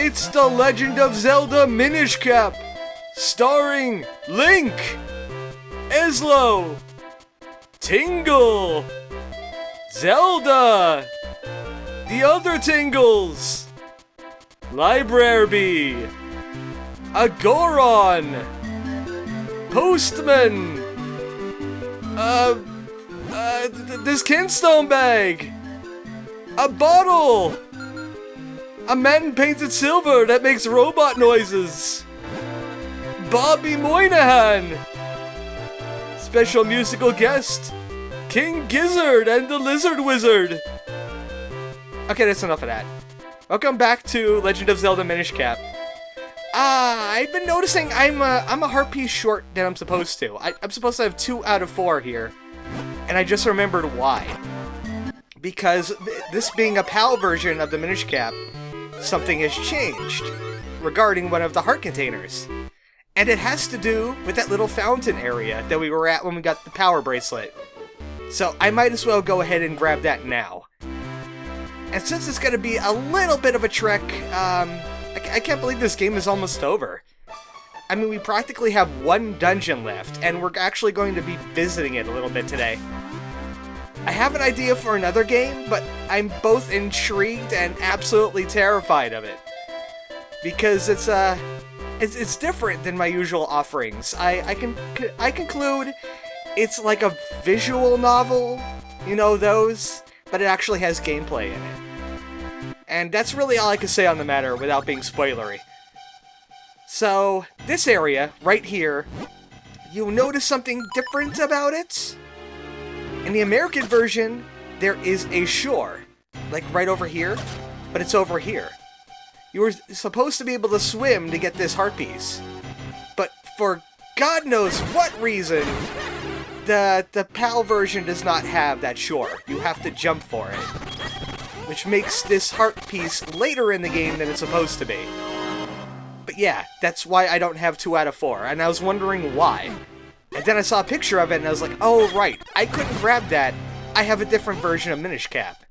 It's the Legend of Zelda Minish Cap, starring Link, Eslo, Tingle, Zelda, the other Tingles, Library, a Goron, Postman, this Kinstone bag, a bottle, a man painted silver that makes robot noises, Bobby Moynihan, special musical guest, King Gizzard and the Lizard Wizard. Okay, that's enough of that. Welcome back to Legend of Zelda Minish Cap. I've been noticing I'm a heart piece short than I'm supposed to. I'm supposed to have 2 out of 4 here, and I just remembered why. Because this being a PAL version of the Minish Cap, something has changed regarding one of the heart containers. And it has to do with that little fountain area that we were at when we got the power bracelet. So I might as well go ahead and grab that now. And since it's going to be a little bit of a trek, I can't believe this game is almost over. I mean, we practically have 1 dungeon left, and we're actually going to be visiting it a little bit today. I have an idea for another game, but I'm both intrigued and absolutely terrified of it. Because it's different than my usual offerings. I conclude it's like a visual novel, you know those, but it actually has gameplay in it. And that's really all I can say on the matter without being spoilery. So, this area, right here, you'll notice something different about it. In the American version, there is a shore, like right over here, but it's over here. You were supposed to be able to swim to get this heart piece, but for God knows what reason, the PAL version does not have that shore. You have to jump for it, which makes this heart piece later in the game than it's supposed to be. But yeah, that's why I don't have 2 out of 4, and I was wondering why. And then I saw a picture of it, and I was like, oh right, I couldn't grab that. I have a different version of Minish Cap.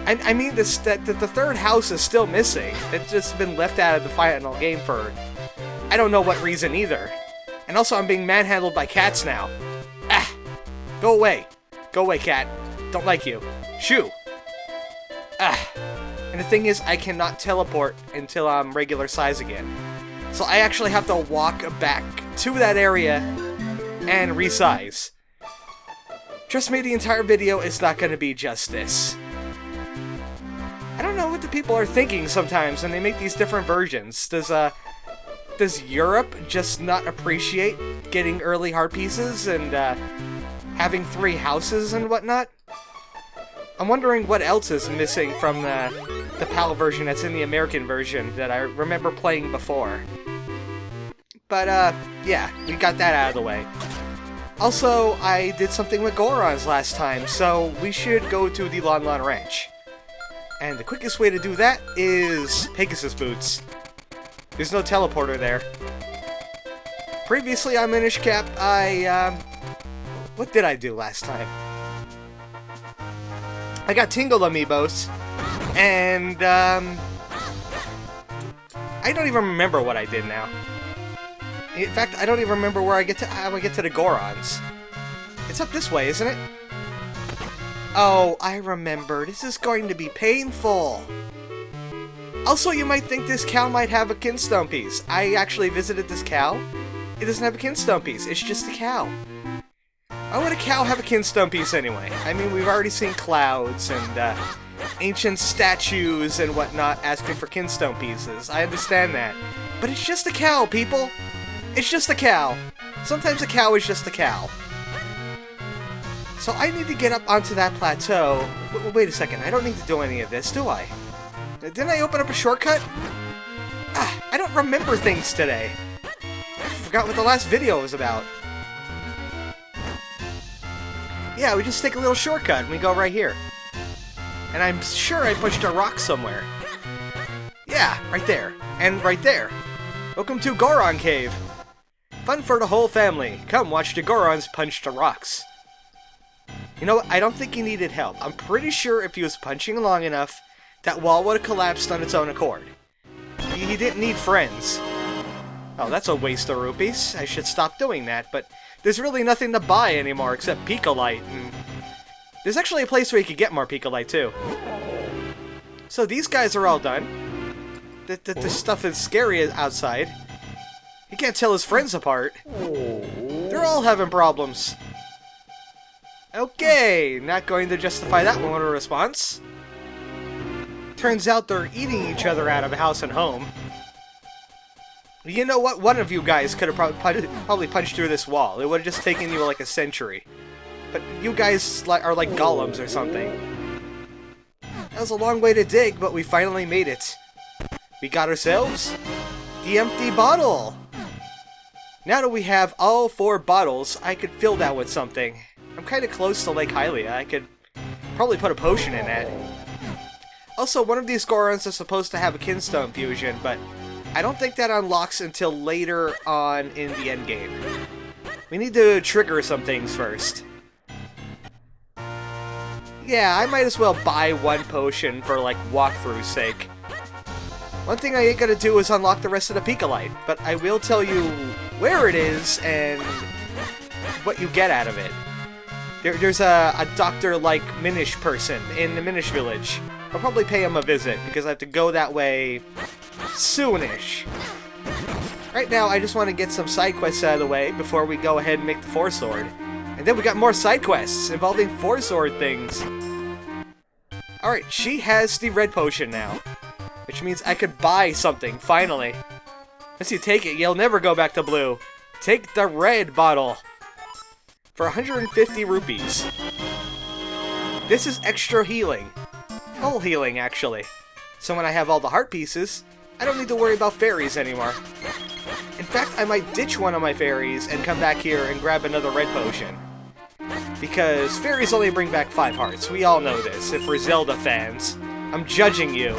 I mean, the 3rd house is still missing. It's just been left out of the final game for I don't know what reason either. And also, I'm being manhandled by cats now. Ah! Go away. Go away, cat. Don't like you. Shoo! Ah! And the thing is, I cannot teleport until I'm regular size again. So I actually have to walk back to that area and resize. Trust me, the entire video is not going to be just this. I don't know what the people are thinking sometimes when they make these different versions. Does Europe just not appreciate getting early heart pieces and having 3 houses and whatnot? I'm wondering what else is missing from the PAL version that's in the American version that I remember playing before. But, yeah, we got that out of the way. Also, I did something with Gorons last time, so we should go to the Lon Lon Ranch. And the quickest way to do that is Pegasus Boots. There's no teleporter there. Previously on Minish Cap, what did I do last time? I got Tingle Amiibos, and, I don't even remember what I did now. In fact, I don't even remember how I get to the Gorons. It's up this way, isn't it? Oh, I remember. This is going to be painful. Also, you might think this cow might have a kinstone piece. I actually visited this cow. It doesn't have a kinstone piece. It's just a cow. Why would a cow have a kinstone piece anyway? I mean, we've already seen clouds and ancient statues and whatnot asking for kinstone pieces. I understand that. But it's just a cow, people. It's just a cow. Sometimes a cow is just a cow. So I need to get up onto that plateau. Wait a second, I don't need to do any of this, do I? Didn't I open up a shortcut? Ah, I don't remember things today. I forgot what the last video was about. Yeah, we just take a little shortcut and we go right here. And I'm sure I pushed a rock somewhere. Yeah, right there. And right there. Welcome to Goron Cave. Fun for the whole family. Come watch the Gorons punch the rocks. You know what? I don't think he needed help. I'm pretty sure if he was punching long enough, that wall would have collapsed on its own accord. He didn't need friends. Oh, that's a waste of rupees. I should stop doing that, but there's really nothing to buy anymore except Picolite. And there's actually a place where you could get more Picolite, too. So these guys are all done. This stuff is scary outside. He can't tell his friends apart. They're all having problems. Okay, not going to justify that one with a response. Turns out they're eating each other out of house and home. You know what? One of you guys could have probably punched through this wall. It would have just taken you like a century. But you guys are like golems or something. That was a long way to dig, but we finally made it. We got ourselves the empty bottle. Now that we have all 4 bottles, I could fill that with something. I'm kind of close to Lake Hylia. I could probably put a potion in that. Also, one of these Gorons is supposed to have a Kinstone fusion, but I don't think that unlocks until later on in the endgame. We need to trigger some things first. Yeah, I might as well buy 1 potion for, like, walkthrough's sake. One thing I ain't gonna do is unlock the rest of the Picolite, but I will tell you where it is and what you get out of it. There's a doctor-like Minish person in the Minish village. I'll probably pay him a visit, because I have to go that way soonish. Right now, I just want to get some side quests out of the way before we go ahead and make the 4-sword. And then we got more side quests involving 4-sword things. Alright, she has the red potion now. Which means I could buy something, finally. Once you take it, you'll never go back to blue. Take the red bottle. For 150 rupees. This is extra healing. Full healing, actually. So when I have all the heart pieces, I don't need to worry about fairies anymore. In fact, I might ditch one of my fairies and come back here and grab another red potion. Because fairies only bring back 5 hearts. We all know this, if we're Zelda fans. I'm judging you.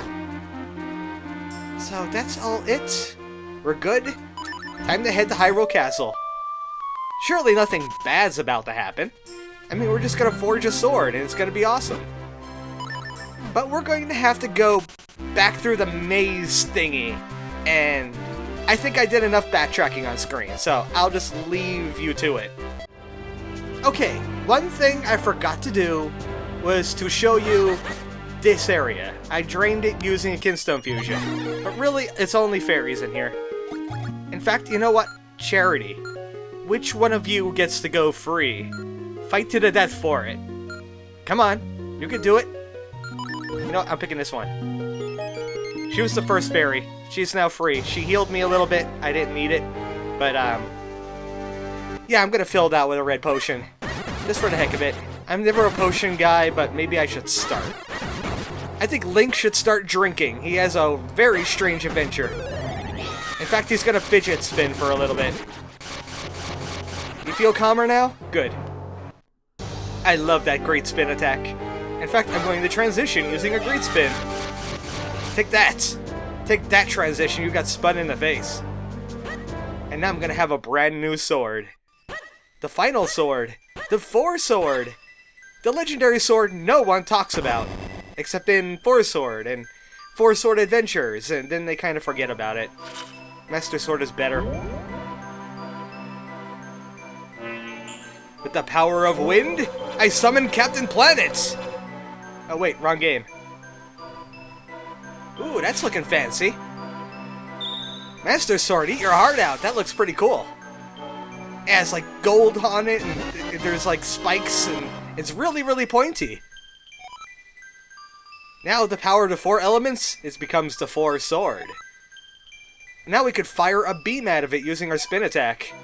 So that's all it. We're good. Time to head to Hyrule Castle. Surely nothing bad's about to happen. I mean, we're just gonna forge a sword, and it's gonna be awesome. But we're going to have to go back through the maze thingy, and I think I did enough backtracking on screen, so I'll just leave you to it. Okay, one thing I forgot to do was to show you this area. I drained it using a Kinstone fusion, but really, it's only fairies in here. In fact, you know what? Charity. Which one of you gets to go free? Fight to the death for it. Come on, you can do it. You know what? I'm picking this one. She was the first fairy. She's now free. She healed me a little bit. I didn't need it. But, yeah, I'm gonna fill that with a red potion. Just for the heck of it. I'm never a potion guy, but maybe I should start. I think Link should start drinking. He has a very strange adventure. In fact, he's gonna fidget spin for a little bit. You feel calmer now? Good. I love that great spin attack. In fact, I'm going to transition using a great spin. Take that! Take that transition, you got spun in the face. And now I'm gonna have a brand new sword. The final sword. The 4-sword. The legendary sword no one talks about. Except in 4-sword and 4-sword adventures, and then they kind of forget about it. Master Sword is better. With the power of wind, I summon Captain Planet! Oh wait, wrong game. Ooh, that's looking fancy. Master Sword, eat your heart out. That looks pretty cool. Yeah, it's like gold on it, and there's like spikes, and it's really, really pointy. Now the power of the 4 elements, it becomes the 4-sword. Now we could fire a beam out of it using our spin attack.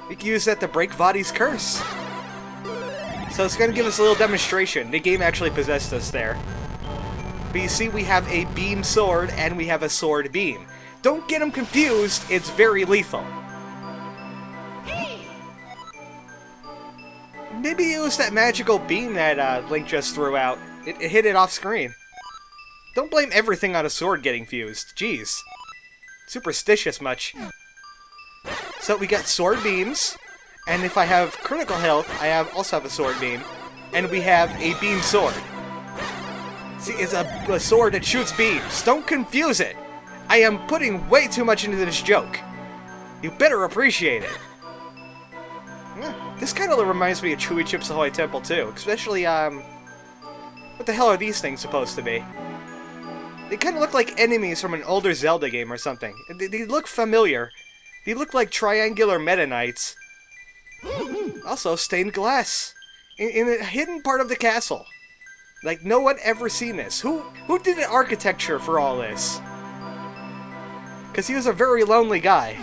We can use that to break Vaati's curse. So it's going to give us a little demonstration. The game actually possessed us there. But you see, we have a beam sword and we have a sword beam. Don't get them confused, it's very lethal. Maybe use that magical beam that Link just threw out. It hit it off screen. Don't blame everything on a sword getting fused. Jeez. Superstitious much. So we got sword beams, and if I have critical health, I also have a sword beam, and we have a beam sword. See, it's a sword that shoots beams. Don't confuse it. I am putting way too much into this joke. You better appreciate it. This kind of reminds me of Chewy Chip's Ahoy Temple too, especially, what the hell are these things supposed to be? They kind of look like enemies from an older Zelda game or something. They look familiar. They look like triangular Meta Knights. Also, stained glass. In a hidden part of the castle. Like, no one ever seen this. Who did the architecture for all this? Because he was a very lonely guy.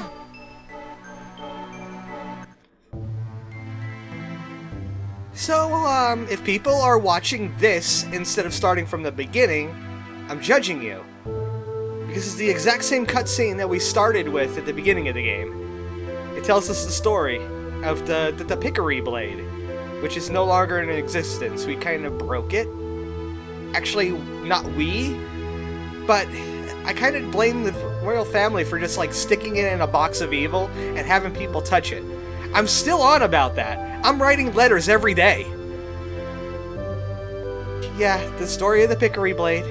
So, if people are watching this instead of starting from the beginning, I'm judging you. Because it's the exact same cutscene that we started with at the beginning of the game. It tells us the story of the Pickery Blade, which is no longer in existence. We kind of broke it. Actually, not we, but I kind of blame the royal family for just, like, sticking it in a box of evil and having people touch it. I'm still on about that. I'm writing letters every day. Yeah, the story of the Pickery Blade.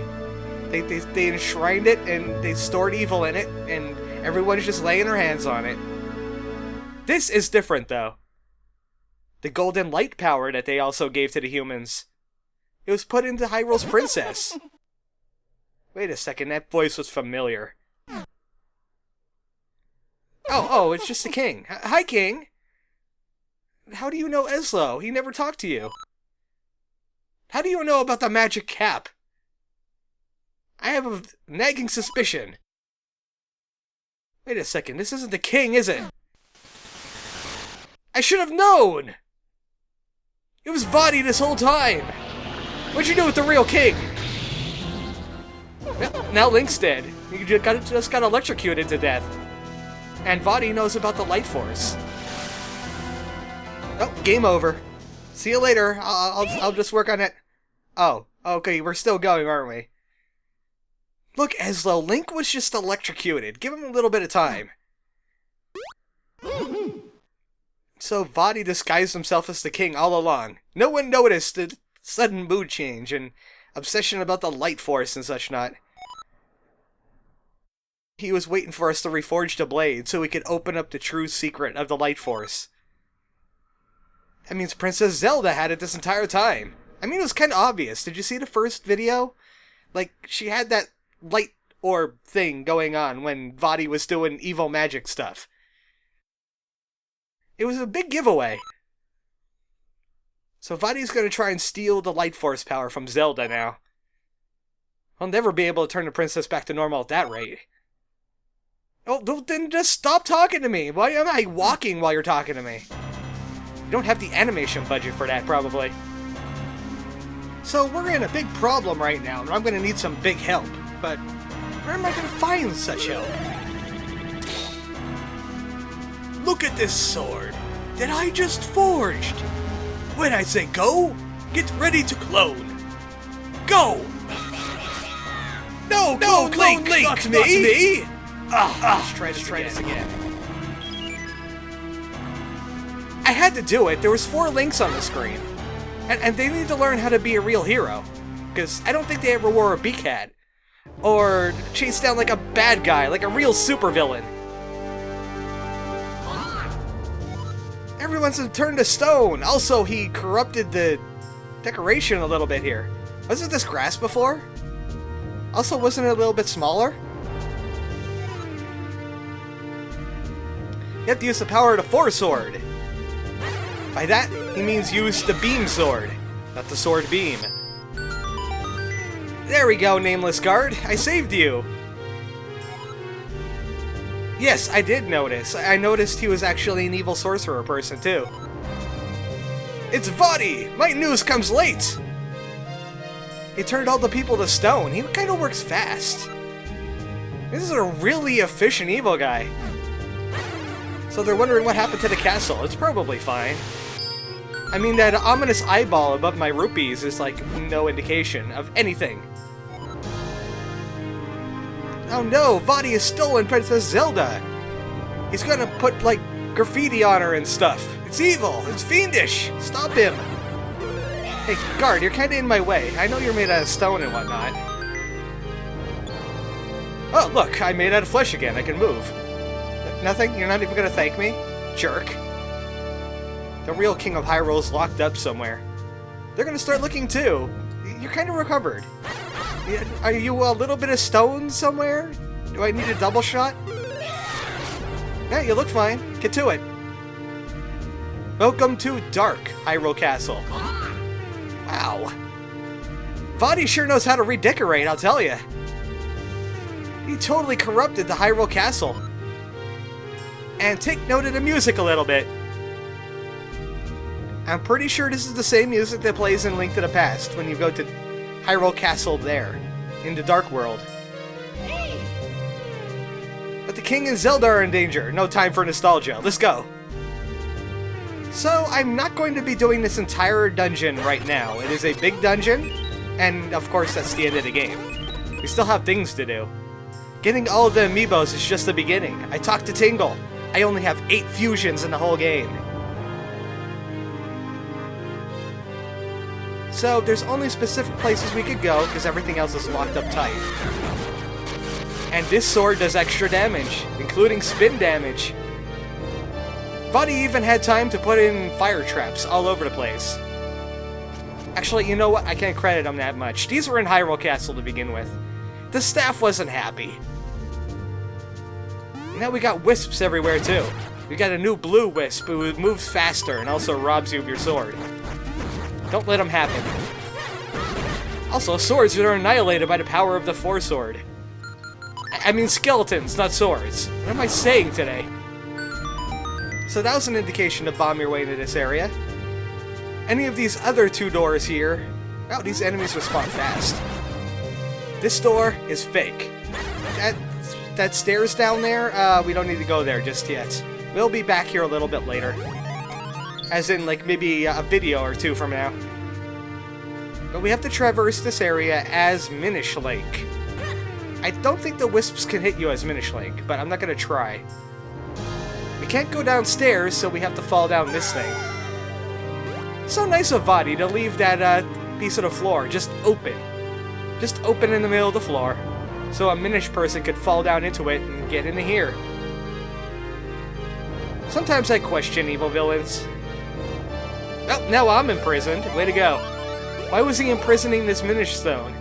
They enshrined it, and they stored evil in it, and everyone's just laying their hands on it. This is different, though. The golden light power that they also gave to the humans. It was put into Hyrule's princess. Wait a second, that voice was familiar. Oh, it's just the king. Hi, king. How do you know Eslo? He never talked to you. How do you know about the magic cap? I have a nagging suspicion. Wait a second, this isn't the king, is it? I should have known! It was Vaati this whole time! What'd you do with the real king? Well, now Link's dead. You just got electrocuted to death. And Vaati knows about the light force. Oh, game over. See you later. I'll just work on it. Oh, okay, we're still going, aren't we? Look, Eslo, Link was just electrocuted. Give him a little bit of time. So Vaati disguised himself as the king all along. No one noticed the sudden mood change and obsession about the light force and such not. He was waiting for us to reforge the blade so we could open up the true secret of the light force. That means Princess Zelda had it this entire time. I mean, it was kind of obvious. Did you see the first video? Like, she had that light orb thing going on when Vaati was doing evil magic stuff. It was a big giveaway. So Vaati's gonna try and steal the light force power from Zelda now. I'll never be able to turn the princess back to normal at that rate. Oh, then just stop talking to me. Why am I walking while you're talking to me? You don't have the animation budget for that, probably. So we're in a big problem right now, and I'm gonna need some big help. But where am I gonna find such help? Look at this sword that I just forged. When I say go, get ready to clone. Go! No, Link, not me! Let's try this again. I had to do it. There was 4 Links on the screen. And they need to learn how to be a real hero. Because I don't think they ever wore a beak hat. Or chased down like a bad guy, like a real supervillain. Everyone's turned to stone. Also, he corrupted the decoration a little bit here. Wasn't this grass before? Also, wasn't it a little bit smaller? You have to use the power of the Force Sword. By that, he means use the Beam Sword, not the Sword Beam. There we go, Nameless Guard. I saved you. Yes, I did notice. I noticed he was actually an evil sorcerer person, too. It's Vaati! My news comes late! He turned all the people to stone. He kind of works fast. This is a really efficient evil guy. So they're wondering what happened to the castle. It's probably fine. I mean, that ominous eyeball above my rupees is like no indication of anything. Oh no, Vaati has stolen Princess Zelda! He's gonna put, like, graffiti on her and stuff. It's evil! It's fiendish! Stop him! Hey, guard, you're kinda in my way. I know you're made out of stone and whatnot. Oh, look, I'm made out of flesh again. I can move. Nothing? You're not even gonna thank me? Jerk. The real King of Hyrule's locked up somewhere. They're gonna start looking too. You're kind of recovered. Are you a little bit of stone somewhere? Do I need a double shot? Yeah, you look fine. Get to it. Welcome to Dark Hyrule Castle. Wow. Vaati sure knows how to redecorate, I'll tell you. He totally corrupted the Hyrule Castle. And take note of the music a little bit. I'm pretty sure this is the same music that plays in Link to the Past when you go to Hyrule Castle there, in the Dark World. But the King and Zelda are in danger. No time for nostalgia. Let's go. So, I'm not going to be doing this entire dungeon right now. It is a big dungeon, and of course that's the end of the game. We still have things to do. Getting all of the amiibos is just the beginning. I talked to Tingle. I only have 8 fusions in the whole game. So, there's only specific places we could go, because everything else is locked up tight. And this sword does extra damage, including spin damage. Vaati even had time to put in fire traps all over the place. Actually, you know what? I can't credit him that much. These were in Hyrule Castle to begin with. The staff wasn't happy. Now we got wisps everywhere too. We got a new blue wisp who moves faster and also robs you of your sword. Don't let them happen. Also, swords that are annihilated by the power of the Four Sword. I mean skeletons, not swords. What am I saying today? So that was an indication to bomb your way into this area. Any of these other 2 doors here... Oh, these enemies respawn fast. This door is fake. That stairs down there, we don't need to go there just yet. We'll be back here a little bit later. As in, like, maybe a video or 2 from now. But we have to traverse this area as Minish Link. I don't think the wisps can hit you as Minish Link, but I'm not gonna try. We can't go downstairs, so we have to fall down this thing. So nice of Vaati to leave that piece of the floor just open. Just open in the middle of the floor. So a Minish person could fall down into it and get into here. Sometimes I question evil villains. Oh, now I'm imprisoned. Way to go. Why was he imprisoning this Minish stone?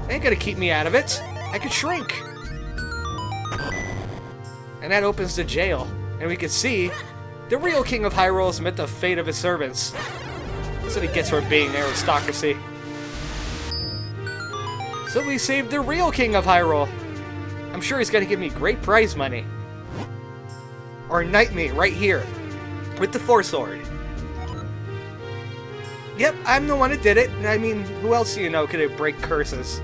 Ain't gonna keep me out of it. I could shrink. And that opens the jail. And we can see the real King of Hyrule has met the fate of his servants. That's what he gets for being aristocracy. So we saved the real King of Hyrule. I'm sure he's gonna give me great prize money. Or knight me right here with the Four Sword. Yep, I'm the one that did it. I mean, who else do you know could break curses?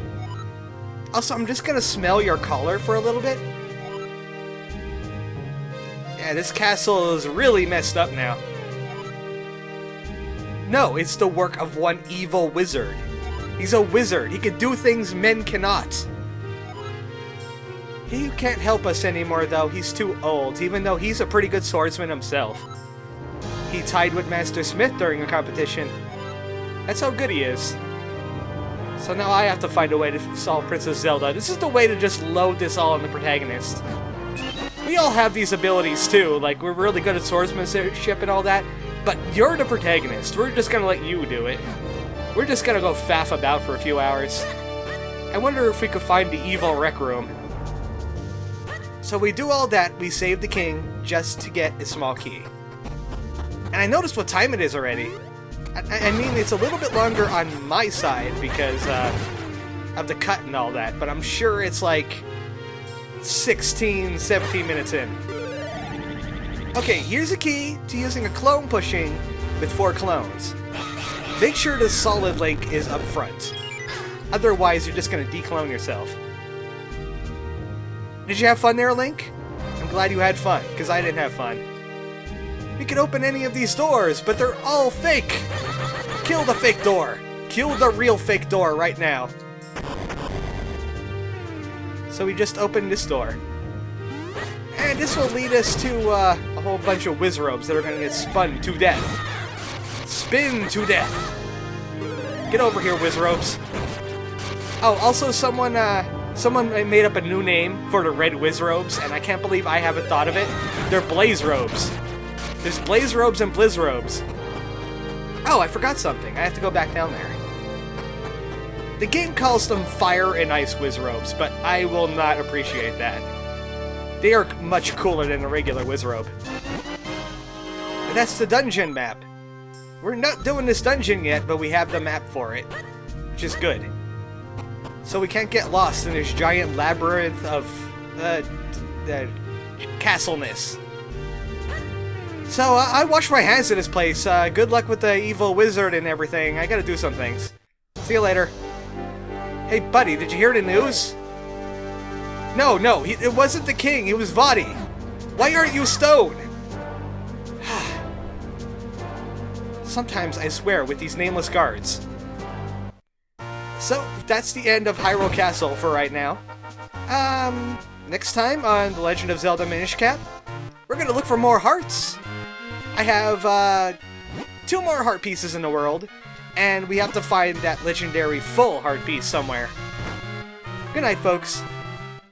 Also, I'm just gonna smell your collar for a little bit. Yeah, this castle is really messed up now. No, it's the work of one evil wizard. He's a wizard. He can do things men cannot. He can't help us anymore, though. He's too old, even though he's a pretty good swordsman himself. He tied with Master Smith during a competition. That's how good he is. So now I have to find a way to solve Princess Zelda. This is the way to just load this all on the protagonist. We all have these abilities too, like we're really good at swordsmanship and all that, but you're the protagonist. We're just gonna let you do it. We're just gonna go faff about for a few hours. I wonder if we could find the evil rec room. So we do all that, we save the king just to get a small key. And I noticed what time it is already. I mean, it's a little bit longer on my side because of the cut and all that, but I'm sure it's like 16, 17 minutes in. Okay, here's a key to using a clone pushing with 4 clones. Make sure the solid link is up front. Otherwise, you're just going to declone yourself. Did you have fun there, Link? I'm glad you had fun, because I didn't have fun. We could open any of these doors, but they're all fake! Kill the fake door! Kill the real fake door right now. So we just opened this door. And this will lead us to a whole bunch of Wizrobes that are going to get spun to death. Spin to death! Get over here, Wizrobes. Oh, also someone Someone made up a new name for the red whiz robes, and I can't believe I haven't thought of it. They're blaze robes. There's blaze robes and blizz robes. Oh, I forgot something. I have to go back down there. The game calls them fire and ice whiz robes, but I will not appreciate that. They are much cooler than a regular whiz robe. And that's the dungeon map. We're not doing this dungeon yet, but we have the map for it, which is good. So we can't get lost in this giant labyrinth of castleness. So I wash my hands in this place. Good luck with the evil wizard and everything. I gotta do some things. See you later. Hey, buddy, did you hear the news? No, it wasn't the king. It was Vaati. Why aren't you stoned? Sometimes I swear with these nameless guards. So, that's the end of Hyrule Castle for right now. Next time on The Legend of Zelda Minish Cap, we're gonna look for more hearts. I have, 2 more heart pieces in the world, and we have to find that legendary full heart piece somewhere. Good night, folks.